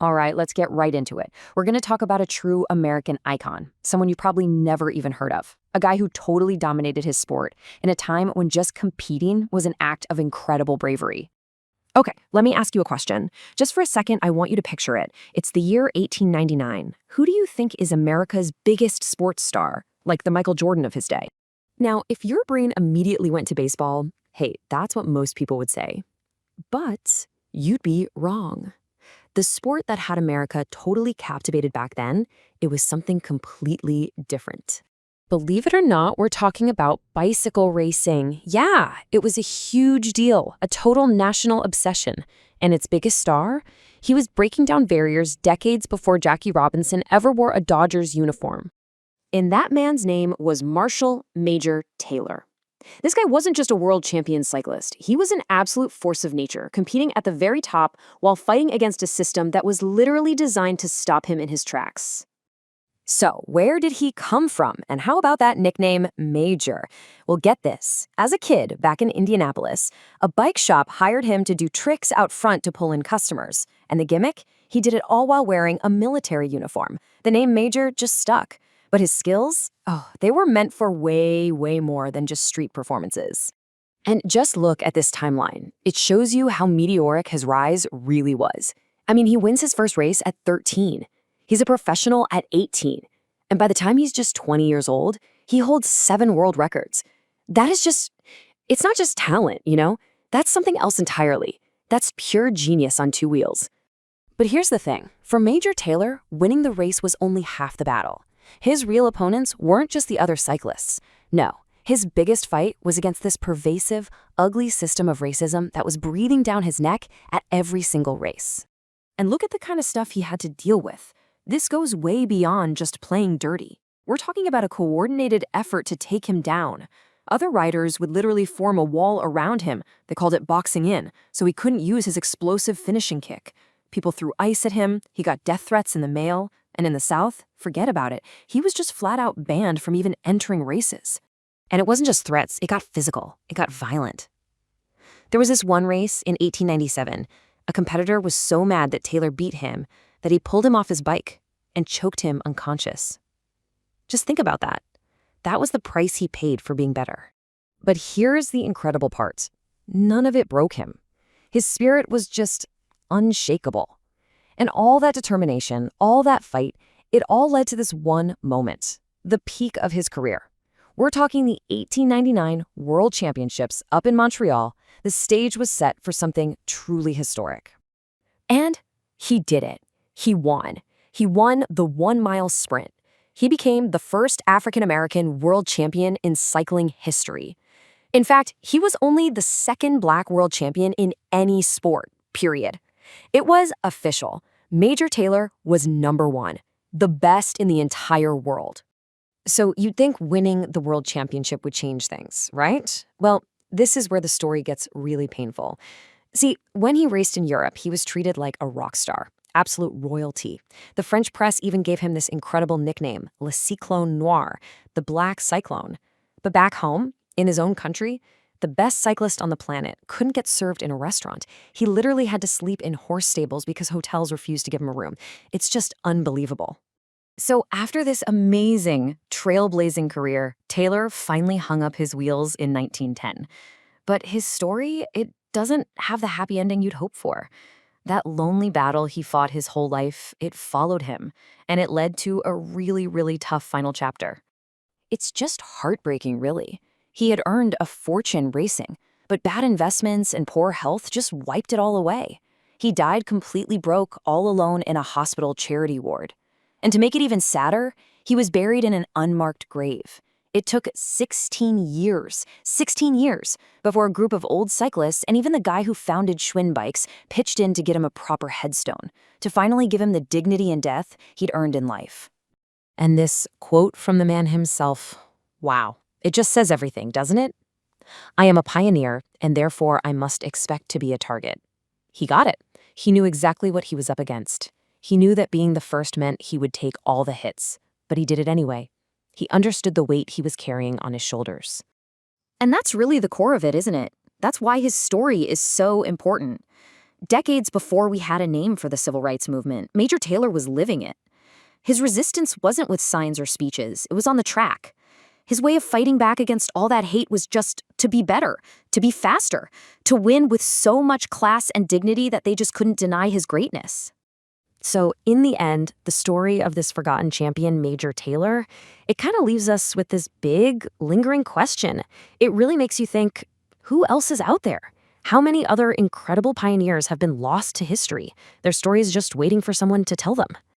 All right, let's get right into it. We're going to talk about a true American icon, someone you've probably never even heard of. A guy who totally dominated his sport in a time when just competing was an act of incredible bravery. Okay, let me ask you a question. Just for a second, I want you to picture it. It's the year 1899. Who do you think is America's biggest sports star, like the Michael Jordan of his day? Now, if your brain immediately went to baseball, hey, that's what most people would say. But you'd be wrong. The sport that had America totally captivated back then, it was something completely different. Believe it or not, we're talking about bicycle racing. Yeah, it was a huge deal, a total national obsession. And its biggest star? He was breaking down barriers decades before Jackie Robinson ever wore a Dodgers uniform. And that man's name was Marshall Major Taylor. This guy wasn't just a world champion cyclist. He was an absolute force of nature, competing at the very top while fighting against a system that was literally designed to stop him in his tracks. So, where did he come from? And how about that nickname, Major? Well, get this. As a kid, back in Indianapolis, a bike shop hired him to do tricks out front to pull in customers. And the gimmick? He did it all while wearing a military uniform. The name Major just stuck. But his skills? Oh, they were meant for way, way more than just street performances. And just look at this timeline. It shows you how meteoric his rise really was. I mean, he wins his first race at 13. He's a professional at 18. And by the time he's just 20 years old, he holds 7 world records. That is just, it's not just talent, you know? That's something else entirely. That's pure genius on 2 wheels. But here's the thing. For Major Taylor, winning the race was only half the battle. His real opponents weren't just the other cyclists. No, his biggest fight was against this pervasive, ugly system of racism that was breathing down his neck at every single race. And look at the kind of stuff he had to deal with. This goes way beyond just playing dirty. We're talking about a coordinated effort to take him down. Other riders would literally form a wall around him. They called it boxing in, so he couldn't use his explosive finishing kick. People threw ice at him, he got death threats in the mail, and in the South, forget about it. He was just flat out banned from even entering races. And it wasn't just threats, it got physical, it got violent. There was this one race in 1897. A competitor was so mad that Taylor beat him that he pulled him off his bike and choked him unconscious. Just think about that. That was the price he paid for being better. But here's the incredible part. None of it broke him. His spirit was just unshakable. And all that determination, all that fight, it all led to this one moment, the peak of his career. We're talking the 1899 World Championships up in Montreal. The stage was set for something truly historic. And he did it. He won. He won the 1-mile sprint. He became the first African-American world champion in cycling history. In fact, he was only the second Black world champion in any sport, period. It was official. Major Taylor was #1, the best in the entire world. So you'd think winning the world championship would change things, right? Well, this is where the story gets really painful. See, when he raced in Europe, he was treated like a rock star, absolute royalty. The French press even gave him this incredible nickname, Le Cyclone Noir, the Black Cyclone. But back home, in his own country, the best cyclist on the planet couldn't get served in a restaurant. He literally had to sleep in horse stables because hotels refused to give him a room. It's just unbelievable. So after this amazing, trailblazing career, Taylor finally hung up his wheels in 1910. But his story, it doesn't have the happy ending you'd hope for. That lonely battle he fought his whole life, it followed him, and it led to a really, really tough final chapter. It's just heartbreaking, really. He had earned a fortune racing, but bad investments and poor health just wiped it all away. He died completely broke, all alone in a hospital charity ward. And to make it even sadder, he was buried in an unmarked grave. It took 16 years, before a group of old cyclists and even the guy who founded Schwinn Bikes pitched in to get him a proper headstone, to finally give him the dignity in death he'd earned in life. And this quote from the man himself, wow, it just says everything, doesn't it? I am a pioneer, and therefore I must expect to be a target. He got it. He knew exactly what he was up against. He knew that being the first meant he would take all the hits, but he did it anyway. He understood the weight he was carrying on his shoulders. And that's really the core of it, isn't it? That's why his story is so important. Decades before we had a name for the civil rights movement, Major Taylor was living it. His resistance wasn't with signs or speeches, it was on the track. His way of fighting back against all that hate was just to be better, to be faster, to win with so much class and dignity that they just couldn't deny his greatness. So in the end, the story of this forgotten champion, Major Taylor, it kind of leaves us with this big, lingering question. It really makes you think, who else is out there? How many other incredible pioneers have been lost to history? Their stories just waiting for someone to tell them.